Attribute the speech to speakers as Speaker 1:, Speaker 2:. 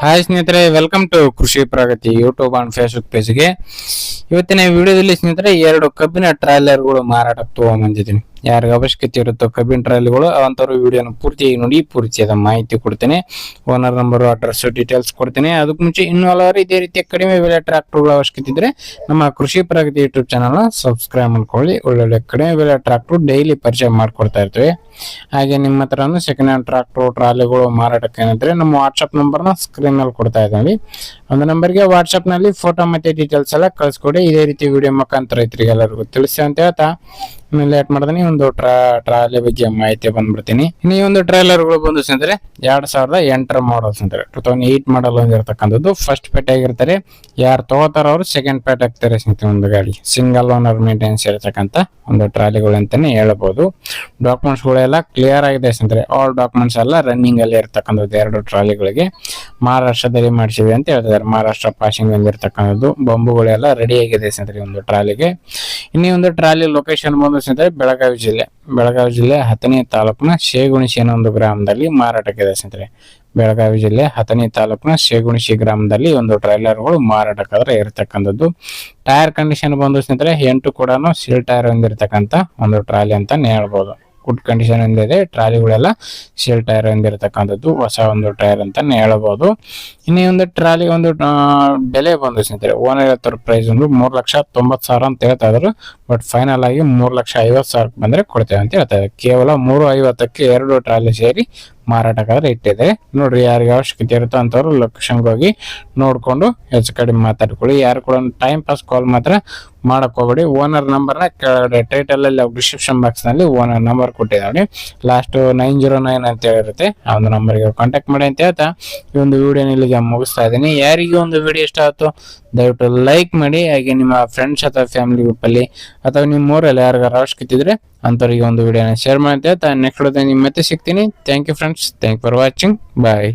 Speaker 1: Hi ಸ್ನೇಹಿತರೆ, welcome to ಕೃಷಿ ಪ್ರಗತಿ YouTube and Facebook ಪೇಜ್ಗೆ. ಇವತ್ತಿನ ವಿಡಿಯೋದಲ್ಲಿ ಸ್ನೇಹಿತರೆ 2 ಕಬ್ಬಿನ ಟ್ರಾಯ್ಲರ್ಗಳು ಮಾರಾಟಕ್ಕೆ ತಗೊಂಡ್ಬಂದಿದ್ದೀನಿ. ಯಾರಿಗೆ ಅವಶ್ಯಕತೆ ಇರುತ್ತೋ ಕಬ್ಬಿನ ಟ್ರಾಲಿಗಳು ಅವಂತವ್ರು ವಿಡಿಯೋನ ಪೂರ್ತಿಯಾಗಿ ನೋಡಿ ಪೂರ್ತಿಯಾದ ಮಾಹಿತಿ ಕೊಡ್ತೇನೆ. ಓನರ್ ನಂಬರ್, ಅಡ್ರೆಸ್, ಡೀಟೇಲ್ಸ್ ಕೊಡ್ತೇನೆ. ಅದಕ್ಕೆ ಮುಂಚೆ ಇನ್ನೂ ಹಲವಾರು ಇದೇ ರೀತಿಯ ಕಡಿಮೆ ಬೆಲೆ ಟ್ರಾಕ್ಟರ್ಗಳ ಅವಶ್ಯಕತೆ ಇದ್ರೆ ನಮ್ಮ ಕೃಷಿ ಪ್ರಗತಿ ಯೂಟ್ಯೂಬ್ ಚಾನಲ್ ಸಬ್ಸ್ಕ್ರೈಬ್ ಮಾಡ್ಕೊಳ್ಳಿ. ಒಳ್ಳೊಳ್ಳೆ ಕಡಿಮೆ ಬೆಲೆ ಟ್ರಾಕ್ಟರ್ ಡೈಲಿ ಪರಿಚಯ ಮಾಡ್ಕೊಡ್ತಾ ಇರ್ತೇವೆ. ಹಾಗೆ ನಿಮ್ಮ ಹತ್ರನೂ ಸೆಕೆಂಡ್ ಹ್ಯಾಂಡ್ ಟ್ರಾಕ್ಟರ್ ಟ್ರಾಲಿಗಳು ಮಾರಾಟಕ್ಕೆ ಏನಿದ್ರೆ ನಮ್ಮ ವಾಟ್ಸ್ಆಪ್ ನಂಬರ್ನ ಸ್ಕ್ರೀನ್ ಮೇಲೆ ಕೊಡ್ತಾ ಇದ್ದೀವಿ. ಒಂದು ನಂಬರ್ಗೆ ವಾಟ್ಸ್ಆಪ್ ನಲ್ಲಿ ಫೋಟೋ ಮತ್ತೆ ಡೀಟೇಲ್ಸ್ ಎಲ್ಲ ಕಳ್ಸಿಕೊಡಿ. ಇದೇ ರೀತಿ ವಿಡಿಯೋ ಮುಖಾಂತರ ರೈತರಿಗೆ ಎಲ್ಲರಿಗೂ ತಿಳಿಸಿ ಅಂತ ಹೇಳ್ತಾ ಲೇಟ್ ಮಾಡ್ತೀನಿ ಒಂದು ಟ್ರಾಲಿ ಬಗ್ಗೆ ಮಾಹಿತಿ ಬಂದ್ಬಿಡ್ತೀನಿ. ಇನ್ನು ಈ ಒಂದು ಟ್ರೈಲರ್ಗಳು ಬಂದು ಸ್ನೇಹಿತರೆ 2008 ಮಾಡಲ್ಸ್ ಅಂತಾರೆ. 2008 ಮಾಡಲ್ ಹೊಂದಿರತಕ್ಕಂಥದ್ದು. ಫಸ್ಟ್ ಪೇಟೆ ಆಗಿರ್ತಾರೆ. ಯಾರು ತಗೋತಾರ ಅವರು ಸೆಕೆಂಡ್ ಪೇಟೆ ಆಗ್ತಾರೆ ಸ್ನೇಹಿತರೆ. ಒಂದು ಗಾಡಿ ಸಿಂಗಲ್ ಓನರ್ ಮೇಂಟೆನೆನ್ಸ್ ಇರತಕ್ಕಂತ ಒಂದು ಟ್ರಾಲಿಗಳು ಅಂತಾನೆ ಹೇಳ್ಬೋದು. ಡಾಕ್ಯುಮೆಂಟ್ಸ್ ಗಳೆಲ್ಲ ಕ್ಲಿಯರ್ ಆಗಿದೆ ಸ್ನೇಹಿತರೆ. ಆಲ್ ಡಾಕ್ಯುಮೆಂಟ್ಸ್ ಎಲ್ಲ ರನ್ನಿಂಗ್ ಅಲ್ಲಿ ಇರತಕ್ಕಂಥದ್ದು. 2 ಟ್ರಾಲಿಗಳಿಗೆ ಮಹಾರಾಷ್ಟ್ರದಲ್ಲಿ ಮಾಡಿಸಿವೆ ಅಂತ ಹೇಳ್ತಿದ್ದಾರೆ. ಮಹಾರಾಷ್ಟ್ರ ಪಾಸಿಂಗ್ ಬಂದಿರತಕ್ಕಂಥದ್ದು. ಬಂಬುಗಳೆಲ್ಲ ರೆಡಿ ಆಗಿದೆ ಸ್ನೇಹಿತರೆ ಒಂದು ಟ್ರಾಲಿಗೆ. ಇನ್ನೇ ಒಂದು ಟ್ರಾಲಿ ಲೊಕೇಶನ್ ಬಂದು ಸ್ನೇಹಿತರೆ ಬೆಳಗಾವಿ ಜಿಲ್ಲೆ ಹತ್ತನೇ ತಾಲೂಕಿನ ಶೇಗುಣಿಸಿ ಅನ್ನೋ ಒಂದು ಗ್ರಾಮದಲ್ಲಿ ಮಾರಾಟಕ್ಕಿದೆ ಸ್ನೇಹಿತರೆ. ಬೆಳಗಾವಿ ಜಿಲ್ಲೆ ಹತ್ತನೇ ತಾಲೂಕಿನ ಶೇಗುಣಿಸಿ ಗ್ರಾಮದಲ್ಲಿ ಒಂದು ಟ್ರೈಲರ್ಗಳು ಮಾರಾಟಕ್ಕಾದ್ರೆ ಇರತಕ್ಕಂಥದ್ದು. ಟೈರ್ ಕಂಡೀಷನ್ ಬಂದು ಸ್ನೇಹಿತರೆ 8 ಕೂಡ ಸೀಲ್ ಟೈರ್ ಹೊಂದಿರತಕ್ಕಂತ ಒಂದು ಟ್ರಾಲಿ ಅಂತ ಹೇಳ್ಬೋದು. ಗುಡ್ ಕಂಡೀಷನ್ ಇದೆ. ಟ್ರಾಲಿಗಳೆಲ್ಲ ಸೀಲ್ ಟೈರ್ ಹೊಂದಿರತಕ್ಕಂಥದ್ದು. ಹೊಸ ಒಂದು ಟೈರ್ ಅಂತ ಹೇಳಬಹುದು. ಇನ್ನೇ ಒಂದು ಟ್ರಾಲಿ ಒಂದು ಬೆಲೆ ಬಂದು ಸ್ನೇಹಿತರೆ ಓನರ್ ಪ್ರೈಸ್ ಒಂದು 3,90,000 ಅಂತ ಹೇಳ್ತಾ ಇದ್ರು. ಬಟ್ ಫೈನಲ್ ಆಗಿ 3,50,000 ಬಂದ್ರೆ ಕೊಡ್ತೇವೆ ಅಂತ ಹೇಳ್ತಾ ಇದ್ದಾರೆ. ಕೇವಲ 350ಕ್ಕೆ 2 ಟ್ರಾಲಿ ಸೇರಿ ಮಾರಾಟಕ್ಕಾದ್ರೆ ಇಟ್ಟಿದೆ. ನೋಡ್ರಿ, ಯಾರಿಗೆ ಅವಶ್ಯಕತೆ ಇರುತ್ತೋ ಅಂತವ್ರು ಲೊಕೇಶನ್ಗೆ ಹೋಗಿ ನೋಡ್ಕೊಂಡು ಹೆಚ್ಚು ಕಡಿಮೆ ಮಾತಾಡ್ಕೊಳ್ಳಿ. ಯಾರು ಕೂಡ ಟೈಮ್ ಪಾಸ್ ಕಾಲ್ ಮಾತ್ರ ಮಾಡಕ್ ಹೋಗ್ಬೇಡಿ. ಓನರ್ ನಂಬರ್ನ ಕೆಳಗಡೆ ಟೈಟಲ್ ಅಲ್ಲಿ ಡಿಸ್ಕ್ರಿಪ್ಷನ್ ಬಾಕ್ಸ್ ನಲ್ಲಿ ಓನರ್ ನಂಬರ್ ಕೊಟ್ಟಿದ್ದಾರೆ. ಲಾಸ್ಟ್ 909 ಅಂತ ಹೇಳಿರುತ್ತೆ. ಆ ಒಂದು ನಂಬರ್ಗೆ ಕಾಂಟ್ಯಾಕ್ಟ್ ಮಾಡಿ ಅಂತ ಹೇಳ್ತಾ ಈ ಒಂದು ವಿಡಿಯೋ ಇಲ್ಲಿಗೆ ಮುಗಿಸ್ತಾ ಇದ್ದೀನಿ. ಯಾರಿಗೆ ಒಂದು ವಿಡಿಯೋ ಇಷ್ಟ ಆಯ್ತು ದಯವಿಟ್ಟು ಲೈಕ್ ಮಾಡಿ. ಹಾಗೆ ನಿಮ್ಮ ಫ್ರೆಂಡ್ಸ್ ಅಥವಾ ಫ್ಯಾಮಿಲಿ ಗ್ರೂಪ್ ಅಲ್ಲಿ ಅಥವಾ ನಿಮ್ಮ ಊರಲ್ಲಿ ಯಾರಿಗಾರ ಅವಶ್ಯಕತೆ ಇದ್ರೆ ಅಂತವರಿಗೆ ಒಂದು ವಿಡಿಯೋನ ಶೇರ್ ಮಾಡಿ ಅಂತ ಹೇಳ್ತಾ ನೆಕ್ಸ್ಟ್ ವಿಡಿಯೋದಲ್ಲಿ ನಿಮ್ಮ ಮತ್ತೆ ಸಿಗ್ತೀನಿ. Thank you friends. Thank for watching. Bye.